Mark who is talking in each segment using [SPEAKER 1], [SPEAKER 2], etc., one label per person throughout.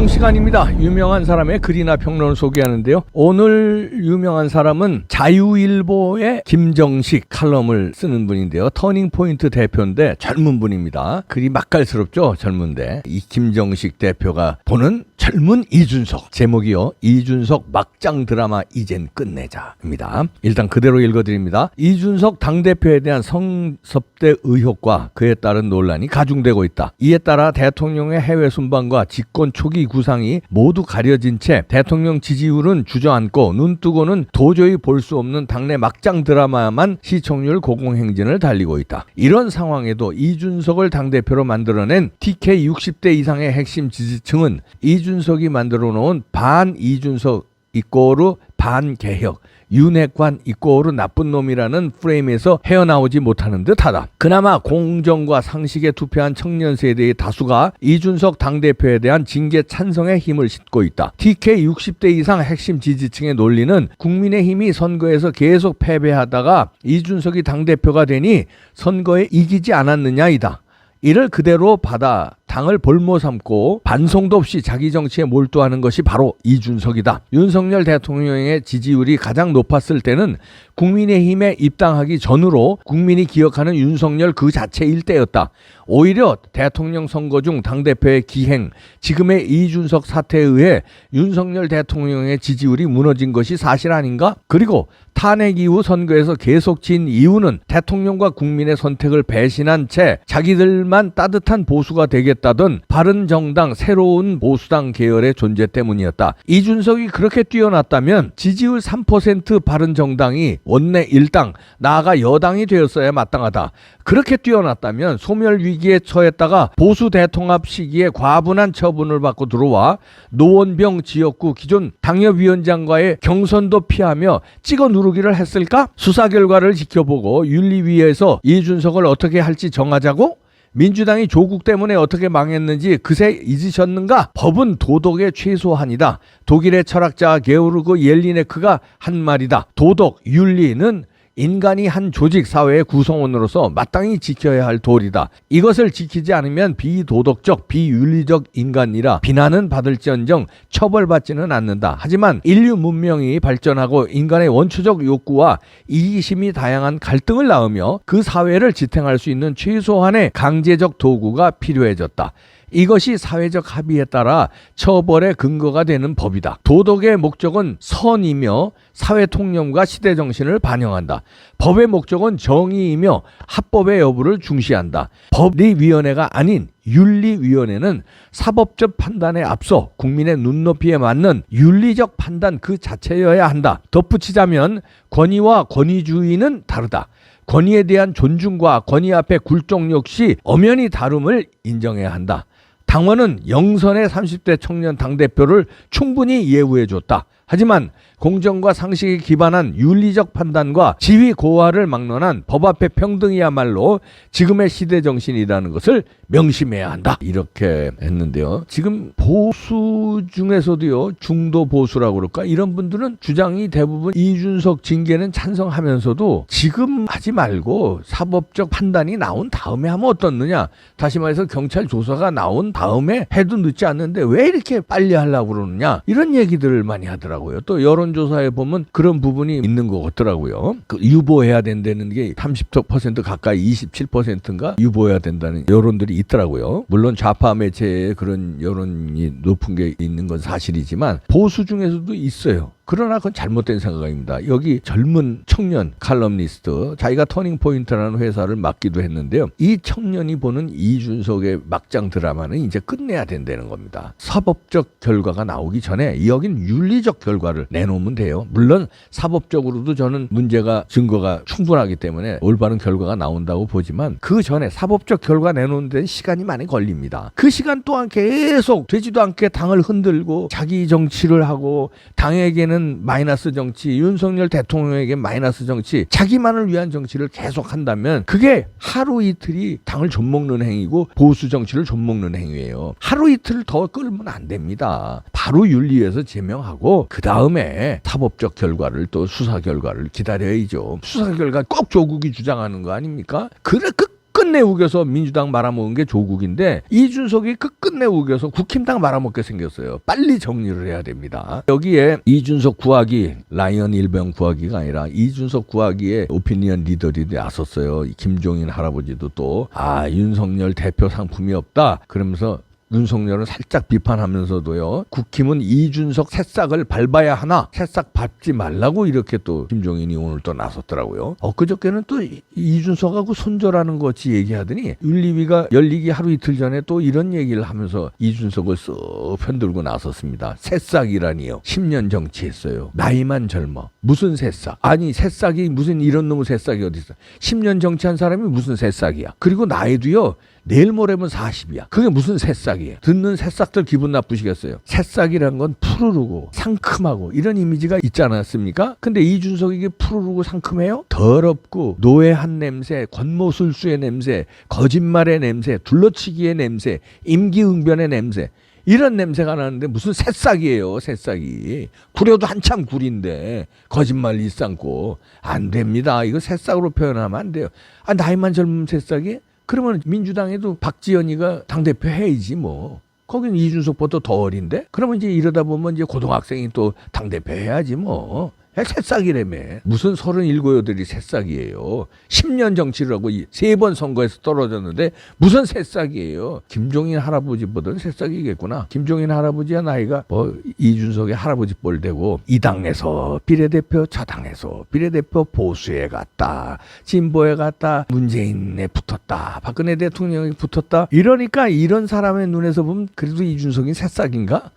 [SPEAKER 1] 글평 시간입니다. 유명한 사람의 글이나 평론을 소개하는데요. 오늘 유명한 사람은 자유일보의 김정식 칼럼을 쓰는 분인데요. 터닝포인트 대표인데 젊은 분입니다. 글이 맛깔스럽죠. 젊은데 이 김정식 대표가 보는 젊은 이준석, 제목이요, 이준석 막장 드라마 이젠 끝내자입니다. 일단 그대로 읽어드립니다. 이준석 당대표에 대한 성접대 의혹과 그에 따른 논란이 가중되고 있다. 이에 따라 대통령의 해외 순방과 집권 초기 구상이 모두 가려진 채 대통령 지지율은 주저앉고 눈뜨고는 도저히 볼 수 없는 당내 막장 드라마만 시청률 고공행진을 달리고 있다. 이런 상황에도 이준석을 당대표로 만들어낸 TK 60대 이상의 핵심 지지층은 이준석이 만들어 놓은 반 이준석 이꼬르 반 개혁, 윤핵관 이꼬르 나쁜 놈이라는 프레임에서 헤어나오지 못하는 듯하다. 그나마 공정과 상식에 투표한 청년 세대의 다수가 이준석 당대표에 대한 징계 찬성에 힘을 싣고 있다. TK 60대 이상 핵심 지지층의 논리는 국민의힘이 선거에서 계속 패배하다가 이준석이 당대표가 되니 선거에 이기지 않았느냐이다. 이를 그대로 받아 당을 볼모 삼고 반성도 없이 자기 정치에 몰두하는 것이 바로 이준석이다. 윤석열 대통령의 지지율이 가장 높았을 때는 국민의힘에 입당하기 전으로 국민이 기억하는 윤석열 그 자체일 때였다. 오히려 대통령 선거 중 당대표의 기행, 지금의 이준석 사태에 의해 윤석열 대통령의 지지율이 무너진 것이 사실 아닌가? 그리고 탄핵 이후 선거에서 계속 진 이유는 대통령과 국민의 선택을 배신한 채 자기들만 따뜻한 보수가 되겠다던 바른정당 새로운 보수당 계열의 존재 때문이었다. 이준석이 그렇게 뛰어났다면 지지율 3% 바른정당이 원내 1당, 나아가 여당이 되었어야 마땅하다. 그렇게 뛰어났다면 소멸 위기에 처했다가 보수 대통합 시기에 과분한 처분을 받고 들어와 노원병 지역구 기존 당협위원장과의 경선도 피하며 찍어 누르기를 했을까? 수사 결과를 지켜보고 윤리위에서 이준석을 어떻게 할지 정하자고? 민주당이 조국 때문에 어떻게 망했는지 그새 잊으셨는가? 법은 도덕의 최소한이다. 독일의 철학자 게오르그 옐리네크가 한 말이다. 도덕, 윤리는 인간이 한 조직 사회의 구성원으로서 마땅히 지켜야 할 도리다. 이것을 지키지 않으면 비도덕적, 비윤리적 인간이라 비난은 받을지언정 처벌받지는 않는다. 하지만 인류 문명이 발전하고 인간의 원초적 욕구와 이기심이 다양한 갈등을 낳으며 그 사회를 지탱할 수 있는 최소한의 강제적 도구가 필요해졌다. 이것이 사회적 합의에 따라 처벌의 근거가 되는 법이다. 도덕의 목적은 선이며 사회 통념과 시대 정신을 반영한다. 법의 목적은 정의이며 합법의 여부를 중시한다. 법리위원회가 아닌 윤리위원회는 사법적 판단에 앞서 국민의 눈높이에 맞는 윤리적 판단 그 자체여야 한다. 덧붙이자면 권위와 권위주의는 다르다. 권위에 대한 존중과 권위 앞에 굴종 역시 엄연히 다름을 인정해야 한다. 당원은 영선의 30대 청년 당대표를 충분히 예우해줬다. 하지만 공정과 상식에 기반한 윤리적 판단과 지위 고하를 막론한 법 앞에 평등이야말로 지금의 시대 정신이라는 것을 명심해야 한다. 이렇게 했는데요. 지금 보수 중에서도요, 중도 보수라고 그럴까? 이런 분들은 주장이 대부분 이준석 징계는 찬성하면서도 지금 하지 말고 사법적 판단이 나온 다음에 하면 어떻느냐? 다시 말해서 경찰 조사가 나온 다음에 해도 늦지 않는데 왜 이렇게 빨리 하려고 그러느냐? 이런 얘기들을 많이 하더라고요. 또 여론조사에 보면 그런 부분이 있는 것 같더라고요. 유보해야 된다는 게 30% 가까이 27%인가 유보해야 된다는 여론들이 있더라고요. 물론 좌파 매체에 그런 여론이 높은 게 있는 건 사실이지만 보수 중에서도 있어요. 그러나 그건 잘못된 생각입니다. 여기 젊은 청년 칼럼니스트, 자기가 터닝포인트라는 회사를 맡기도 했는데요. 이 청년이 보는 이준석의 막장 드라마는 이제 끝내야 된다는 겁니다. 사법적 결과가 나오기 전에 여긴 윤리적 결과를 내놓으면 돼요. 물론 사법적으로도 저는 문제가 증거가 충분하기 때문에 올바른 결과가 나온다고 보지만 그 전에 사법적 결과 내놓는 데는 시간이 많이 걸립니다. 그 시간 동안 계속 되지도 않게 당을 흔들고 자기 정치를 하고 당에게는 마이너스 정치, 윤석열 대통령에게 마이너스 정치, 자기만을 위한 정치를 계속 한다면 그게 하루 이틀이 당을 좀먹는 행위고 보수 정치를 좀먹는 행위예요. 하루 이틀 더 끌면 안 됩니다. 바로 윤리위에서 제명하고 그 다음에 사법적 결과를 또 수사 결과를 기다려야죠. 수사 결과 꼭 조국이 주장하는 거 아닙니까? 그래 끝까지 끝끝내 우겨서 민주당 말아먹은 게 조국인데 이준석이 끝끝내 우겨서 국힘당 말아먹게 생겼어요. 빨리 정리를 해야 됩니다. 여기에 이준석 구하기, 라이언 일병 구하기가 아니라 이준석 구하기에 오피니언 리더들이 나섰어요. 김종인 할아버지도 또 윤석열 대표 상품이 없다 그러면서 윤석열은 살짝 비판하면서도요. 국힘은 이준석 새싹을 밟아야 하나 새싹 밟지 말라고 이렇게 또 김종인이 오늘 또 나섰더라고요. 그저께는 또 이준석하고 손절하는 것 같이 얘기하더니 윤리위가 열리기 하루 이틀 전에 또 이런 얘기를 하면서 이준석을 쓱 편들고 나섰습니다. 새싹이라니요. 10년 정치했어요. 나이만 젊어. 무슨 새싹? 아니 새싹이 무슨 이런 놈의 새싹이 어디 있어. 10년 정치한 사람이 무슨 새싹이야. 그리고 나이도요. 내일 모레면 40이야. 그게 무슨 새싹이에요. 듣는 새싹들 기분 나쁘시겠어요. 새싹이란 건 푸르르고 상큼하고 이런 이미지가 있지 않았습니까? 근데 이준석이 이게 푸르르고 상큼해요? 더럽고 노예한 냄새, 권모술수의 냄새, 거짓말의 냄새, 둘러치기의 냄새, 임기응변의 냄새 이런 냄새가 나는데 무슨 새싹이에요. 새싹이. 구려도 한참 구린데 거짓말 일삼고 안 됩니다. 이거 새싹으로 표현하면 안 돼요. 나이만 젊은 새싹이? 그러면 민주당에도 박지원이가 당대표 해야지 뭐. 거기는 이준석보다 더 어린데? 그러면 이제 이러다 보면 이제 고등학생이 또 당대표 해야지 뭐. 새싹이라며. 무슨 37, 8이 새싹이에요. 10년 정치를 하고 3번 선거에서 떨어졌는데 무슨 새싹이에요. 김종인 할아버지보다는 새싹이겠구나. 김종인 할아버지야 나이가 뭐 이준석의 할아버지 뻘 되고 이 당에서 비례대표 저 당에서 비례대표 보수에 갔다. 진보에 갔다. 문재인에 붙었다. 박근혜 대통령이 붙었다. 이러니까 이런 사람의 눈에서 보면 그래도 이준석이 새싹인가?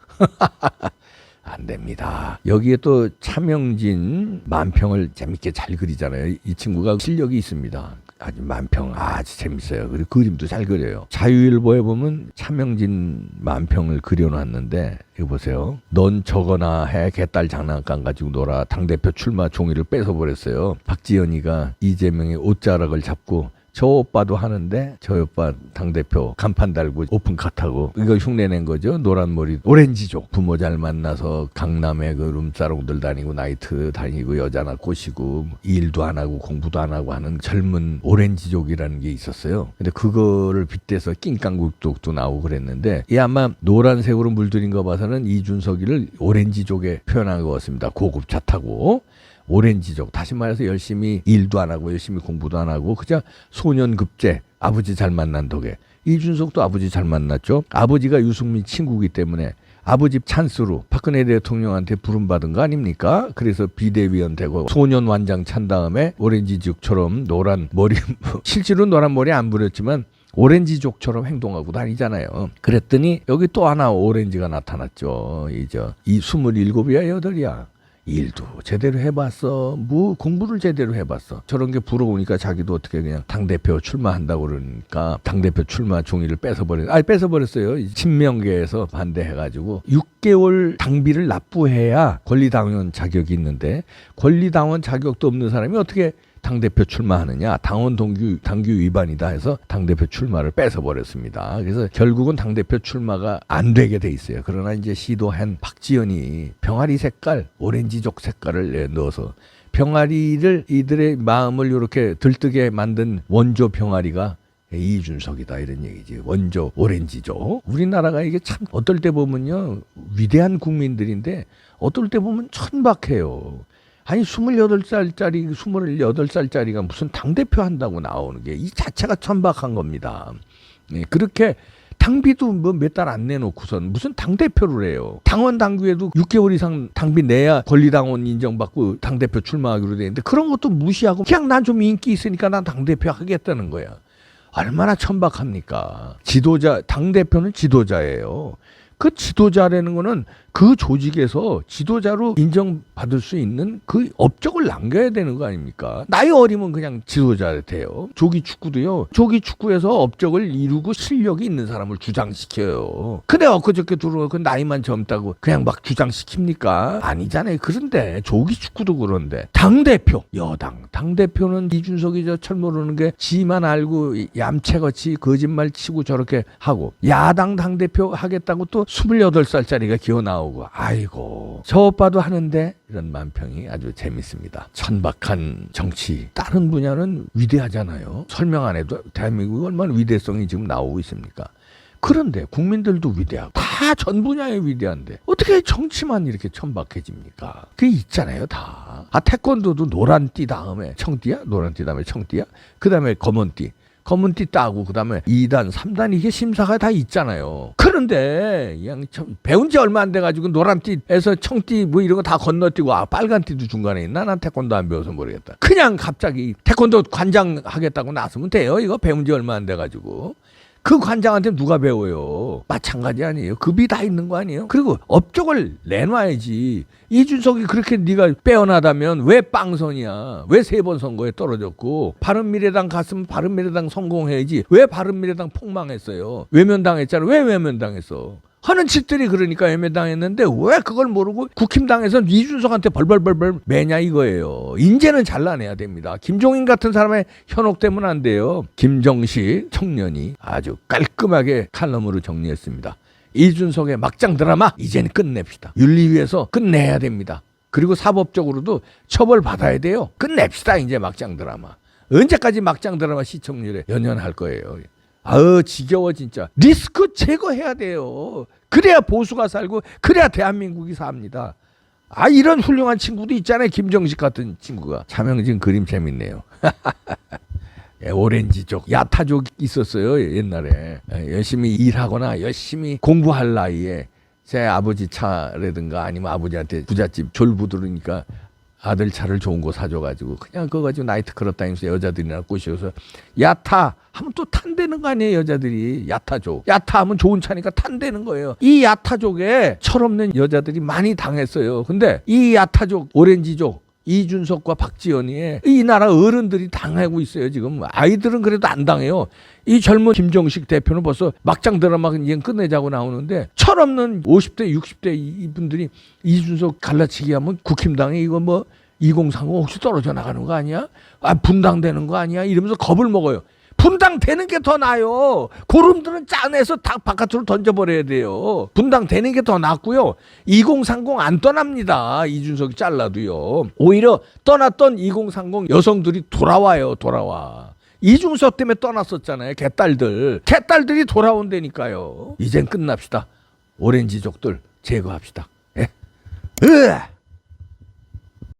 [SPEAKER 1] 안 됩니다. 여기에 또 차명진 만평을 재밌게 잘 그리잖아요. 이 친구가 실력이 있습니다. 아주 만평 아주 재밌어요. 그리고 그림도 잘 그려요. 자유일보에 보면 차명진 만평을 그려놨는데 이거 보세요. 넌 저거나 해 개딸 장난감 가지고 놀아. 당대표 출마 종이를 뺏어버렸어요. 박지원이가 이재명의 옷자락을 잡고 저 오빠도 하는데 저 오빠 당대표 간판 달고 오픈카 타고 이거 흉내낸 거죠. 노란 머리 오렌지족 부모 잘 만나서 강남에 그 룸사롱들 다니고 나이트 다니고 여자나 꼬시고 일도 안 하고 공부도 안 하고 하는 젊은 오렌지족이라는 게 있었어요. 근데 그거를 빗대서 낑깡국족도 나오고 그랬는데 이 아마 노란색으로 물들인 거 봐서는 이준석이를 오렌지족에 표현한 것 같습니다. 고급차 타고 오렌지족. 다시 말해서 열심히 일도 안 하고 열심히 공부도 안 하고 그저 소년급제. 아버지 잘 만난 덕에. 이준석도 아버지 잘 만났죠. 아버지가 유승민 친구이기 때문에 아버지 찬스로 박근혜 대통령한테 부름받은 거 아닙니까? 그래서 비대위원 되고 소년 완장 찬 다음에 오렌지족처럼 노란 머리 실제로 노란 머리 안 부렸지만 오렌지족처럼 행동하고 다니잖아요. 그랬더니 여기 또 하나 오렌지가 나타났죠. 이 27이야 8이야. 일도 제대로 해봤어. 뭐 공부를 제대로 해봤어. 저런 게 부러우니까 자기도 어떻게 그냥 당대표 출마한다고 그러니까 당대표 출마 종이를 뺏어버렸어요. 친명계에서 반대해가지고 6개월 당비를 납부해야 권리당원 자격이 있는데 권리당원 자격도 없는 사람이 어떻게 당대표 출마하느냐. 당원 당규 위반이다 해서 당대표 출마를 뺏어버렸습니다. 그래서 결국은 당대표 출마가 안 되게 돼 있어요. 그러나 이제 시도한 박지원이 병아리 색깔, 오렌지족 색깔을 넣어서 병아리를 이들의 마음을 이렇게 들뜨게 만든 원조 병아리가 이준석이다 이런 얘기지. 원조 오렌지족. 우리나라가 이게 참 어떨 때 보면요. 위대한 국민들인데 어떨 때 보면 천박해요. 아니 28살짜리가 무슨 당대표 한다고 나오는 게 이 자체가 천박한 겁니다. 네, 그렇게 당비도 뭐 몇 달 안 내놓고선 무슨 당대표를 해요. 당원 당규에도 6개월 이상 당비 내야 권리당원 인정받고 당대표 출마하기로 되는데 그런 것도 무시하고 그냥 난 좀 인기 있으니까 난 당대표 하겠다는 거야. 얼마나 천박합니까? 당대표는 지도자예요. 그 지도자라는 거는 그 조직에서 지도자로 인정받을 수 있는 그 업적을 남겨야 되는 거 아닙니까? 나이 어리면 그냥 지도자 돼요. 조기 축구도요. 조기 축구에서 업적을 이루고 실력이 있는 사람을 주장시켜요. 근데 엊그저께 그 나이만 젊다고 그냥 막 주장시킵니까? 아니잖아요. 그런데 조기 축구도 그런데 당대표, 여당 당대표는 이준석이 철 모르는 게 지만 알고 얌체같이 거짓말 치고 저렇게 하고 야당 당대표 하겠다고 또 28살짜리가 기어 나오고 나오고 아이고 저 오빠도 하는데 이런 만평이 아주 재밌습니다. 천박한 정치 다른 분야는 위대하잖아요. 설명 안 해도 대한민국이 얼마나 위대성이 지금 나오고 있습니까? 그런데 국민들도 위대하고 다 전 분야에 위대한데 어떻게 정치만 이렇게 천박해집니까? 그게 있잖아요 다. 태권도도 노란띠 다음에 청띠야? 노란띠 다음에 청띠야? 그 다음에 검은띠 따고 그 다음에 2단, 3단 이게 심사가 다 있잖아요. 그런데 그냥 배운 지 얼마 안 돼가지고 노란띠에서 청띠 뭐 이런 거 다 건너뛰고 빨간띠도 중간에 있나? 난 태권도 안 배워서 모르겠다. 그냥 갑자기 태권도 관장 하겠다고 나서면 돼요. 이거 배운 지 얼마 안 돼가지고. 그 관장한테 누가 배워요? 마찬가지 아니에요? 급이 다 있는 거 아니에요? 그리고 업적을 내놔야지. 이준석이 그렇게 네가 빼어나다면 왜 빵선이야? 왜 3번 선거에 떨어졌고 바른미래당 갔으면 바른미래당 성공해야지. 왜 바른미래당 폭망했어요? 외면당했잖아. 왜 외면당했어? 하는 짓들이 그러니까 외면당했는데 왜 그걸 모르고 국힘당에서 이준석한테 벌벌벌벌 매냐 이거예요. 인재는 잘라내야 됩니다. 김종인 같은 사람의 현혹되면 안 돼요. 김정식 청년이 아주 깔끔하게 칼럼으로 정리했습니다. 이준석의 막장 드라마 이제는 끝냅시다. 윤리위에서 끝내야 됩니다. 그리고 사법적으로도 처벌받아야 돼요. 끝냅시다 이제 막장 드라마. 언제까지 막장 드라마 시청률에 연연할 거예요. 지겨워 진짜. 리스크 제거해야 돼요. 그래야 보수가 살고 그래야 대한민국이 삽니다. 이런 훌륭한 친구도 있잖아요. 김정식 같은 친구가. 차명진 그림 재밌네요. 오렌지족, 야타족 있었어요 옛날에. 열심히 일하거나 열심히 공부할 나이에 제 아버지 차라든가 아니면 아버지한테 부잣집 졸부 들으니까 아들 차를 좋은 거 사줘가지고 그냥 그거 가지고 나이트클럽 다니면서 여자들이나 꼬시어서 야타 하면 또 탄대는 거 아니에요. 여자들이 야타족. 야타 하면 좋은 차니까 탄대는 거예요. 이 야타족에 철없는 여자들이 많이 당했어요. 근데 이 야타족 오렌지족 이준석과 박지원이 이 나라 어른들이 당하고 있어요. 지금 아이들은 그래도 안 당해요. 이 젊은 김정식 대표는 벌써 막장 드라마 이제 끝내자고 나오는데 철없는 50대 60대 이분들이 이준석 갈라치기 하면 국힘당에 이거 뭐 2030 혹시 떨어져 나가는 거 아니야? 분당되는 거 아니야? 이러면서 겁을 먹어요. 분당되는 게 더 나아요. 고름들은 짜내서 다 바깥으로 던져버려야 돼요. 분당되는 게 더 낫고요. 2030 안 떠납니다. 이준석이 잘라도요. 오히려 떠났던 2030 여성들이 돌아와요. 이준석 때문에 떠났었잖아요. 개딸들이 돌아온다니까요. 이젠 끝납시다. 오렌지족들 제거합시다. 예?